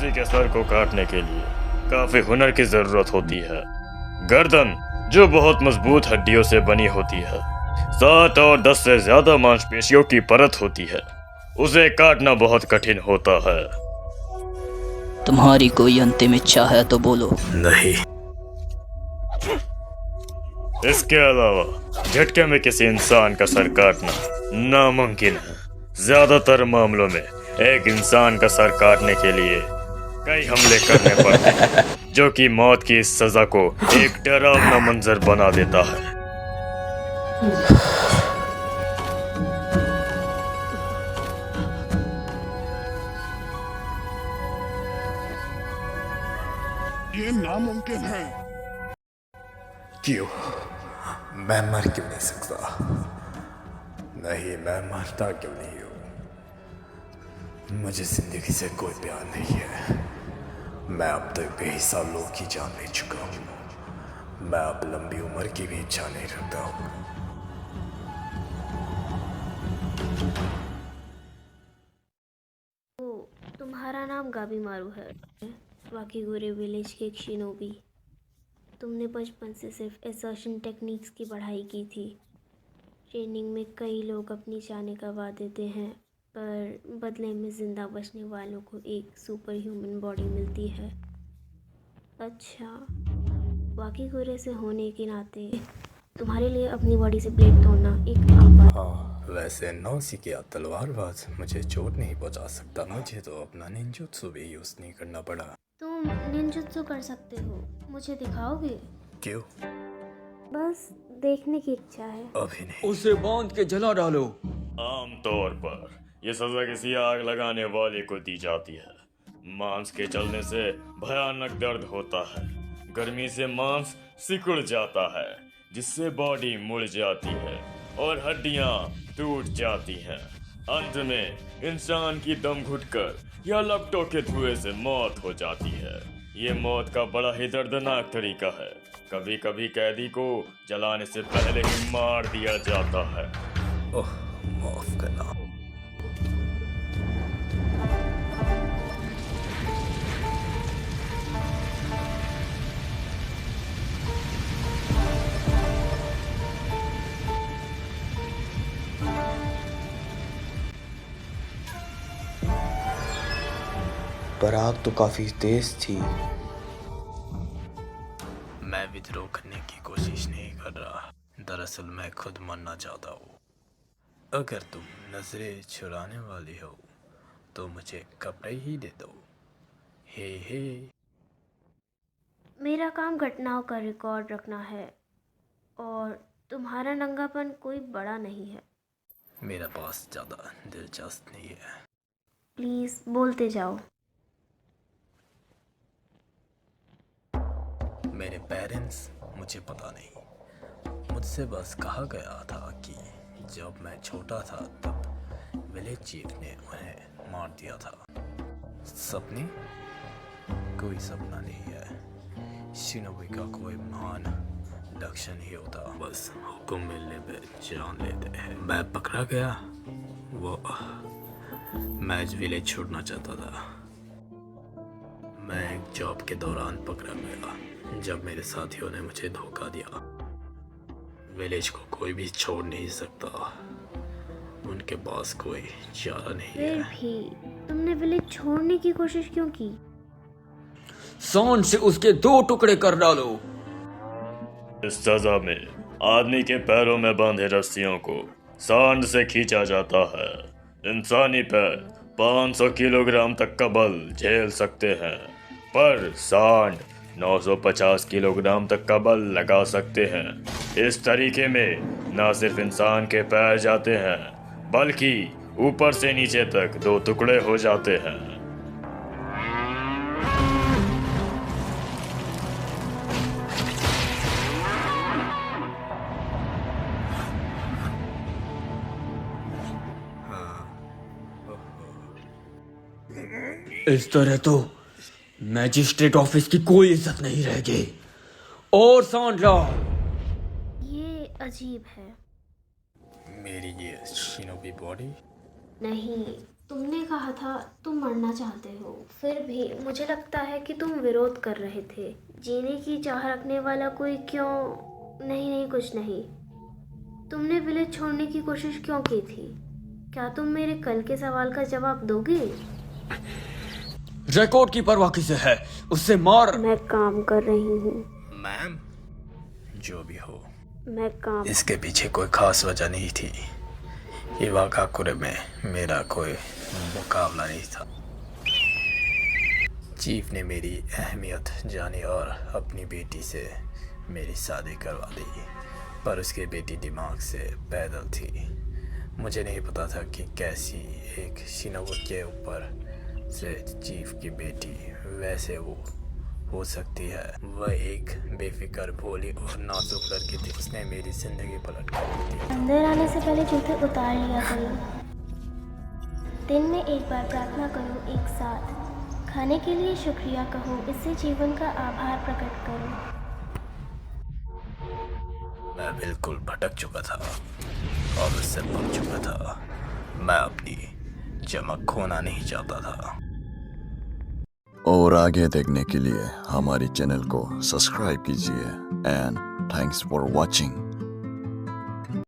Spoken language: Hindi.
किसी के सर को काटने के लिए काफी हुनर की जरूरत होती है। गर्दन जो बहुत मजबूत हड्डियों से बनी होती है, 7 और 10 से ज्यादा मांसपेशियों की परत होती है, उसे काटना बहुत कठिन होता है। तुम्हारी कोई अंतिम इच्छा है तो बोलो। नहीं। इसके अलावा झटके में किसी इंसान का सर काटना नामुमकिन है। ज्यादातर मामलों में एक इंसान का सर काटने के लिए कई हमले करने पड़ते हैं, जो कि मौत की इस सजा को एक डरावना मंजर बना देता है। ये नामुमकिन है। क्यों? मैं मर क्यों नहीं सकता? नहीं, मैं मरता क्यों नहीं हूँ? मुझे जिंदगी से कोई प्यार नहीं है। मैं अब तक बेहिसाब लोगों की जान ले चुका हूँ। मैं अब लंबी उम्र की भी इच्छा नहीं रखता हूँ। तुम्हारा नाम गाबीमारू है, वाकीगुरे विलेज के एक शिनोबी। तुमने बचपन से सिर्फ एसर्शन टेक्निक्स की पढ़ाई की थी। ट्रेनिंग में कई लोग अपनी जान गंवा देते हैं, पर बदले में ज़िंदा बचने वालों को एक सुपर ह्यूमन बॉडी मिलती है। अच्छा, वाकीगुरे से होने के नाते तुम्हारे लिए अपनी बॉडी से ब्लेड तोड़ना एक आम बात। हाँ, वैसे नौसिखिया तलवारबाज मुझे चोट नहीं पहुंचा सकता। मुझे तो अपना निंजुत्सु भी यूज नहीं करना पड़ा। तुम निंजुत्सु कर सकते हो, मुझे दिखाओगे? क्यों? बस देखने की इच्छा है। अभी नहीं। उसे बांध के जला डालो। आमतौर पर यह सजा किसी आग लगाने वाले को दी जाती है। मांस के जलने से भयानक दर्द होता है। गर्मी से मांस सिकुड़ जाता है, जिससे बॉडी मुड़ जाती है और हड्डियां टूट जाती हैं। अंत में इंसान की दम घुटकर या लपटों के धुएं से मौत हो जाती है। ये मौत का बड़ा ही दर्दनाक तरीका है। कभी कभी कैदी को जलाने से पहले ही मार दिया जाता है। ओह, माफ करना। पर आग तो काफी तेज थी। मैं विद्रोह करने की कोशिश नहीं कर रहा। दरअसल मैं खुद मरना चाहता हूँ। अगर तुम नजरें चुराने वाली हो तो मुझे कपड़े ही दे दो। हे। मेरा काम घटनाओं का रिकॉर्ड रखना है, और तुम्हारा नंगापन कोई बड़ा नहीं है। मेरा पास ज्यादा दिलचस्प नहीं है। प्लीज़ बोलते जाओ। मेरे पेरेंट्स, मुझे पता नहीं। मुझसे बस कहा गया था कि जब मैं छोटा था तब विलेज चीफ ने उन्हें मार दिया था। सपने? कोई सपना नहीं है। शिनोबी का कोई महान लक्ष्य नहीं होता, बस हुक्म मिलने पे जान लेते हैं। मैं पकड़ा गया, मैं विलेज छोड़ना चाहता था। मैं एक जॉब के दौरान पकड़ा गया जब मेरे साथियों ने मुझे धोखा दिया। विलेज को कोई भी छोड़ नहीं सकता। उनके पास कोई चारा नहीं फिर है। भी तुमने विलेज छोड़ने की कोशिश क्यों की? सांड से उसके 2 टुकड़े कर डालो। इस सजा में आदमी के पैरों में बांधे रस्सियों को सांड से खींचा जाता है। इंसानी पैर 500 किलोग्राम तक का बल झेल सकते हैं, पर सांड 950 किलोग्राम तक का बल लगा सकते हैं। इस तरीके में न सिर्फ इंसान के पैर जाते हैं, बल्कि ऊपर से नीचे तक 2 टुकड़े हो जाते हैं। इस तरह तो मैजिस्ट्रेट ऑफिस की कोई इज्जत नहीं रहेगी। और सांड लाओ। ये अजीब है। मेरी ये शिनोबी बॉडी? नहीं, तुमने कहा था तुम मरना चाहते हो, फिर भी मुझे लगता है कि तुम विरोध कर रहे थे। जीने की चाह रखने वाला कोई क्यों? नहीं, कुछ नहीं। तुमने विलेज छोड़ने की कोशिश क्यों की थी? क्या तुम मेरे कल के सवाल का जवाब दोगे? रिकॉर्ड की परवाह किसे है? उससे मार। मैं काम कर रही हूँ। मैम, जो भी हो, मैं काम इसके पीछे कोई खास वजह नहीं थी। इवाकाकुरे में मेरा कोई मुकाबला नहीं था। चीफ ने मेरी अहमियत जानी और अपनी बेटी से मेरी शादी करवा दी, पर उसकी बेटी दिमाग से पैदल थी। मुझे नहीं पता था कि कैसी एक शिनोबु के ऊपर से चीफ की बेटी वैसे वो हो सकती है। वह एक बेफिक्र, भोली और नाजुक लड़की थी। उसने मेरी जिंदगी पलट कर दी। अंदर आने से पहले जूते उतार लिया करो। दिन में एक बार प्रार्थना करो एक साथ। खाने के लिए शुक्रिया कहो, इससे जीवन का आभार प्रकट करो। मैं बिल्कुल भटक चुका था और उससे पक चुका था। मैं अपनी चमक खोना नहीं चाहता था। और आगे देखने के लिए हमारे चैनल को सब्सक्राइब कीजिए एंड थैंक्स फॉर वॉचिंग।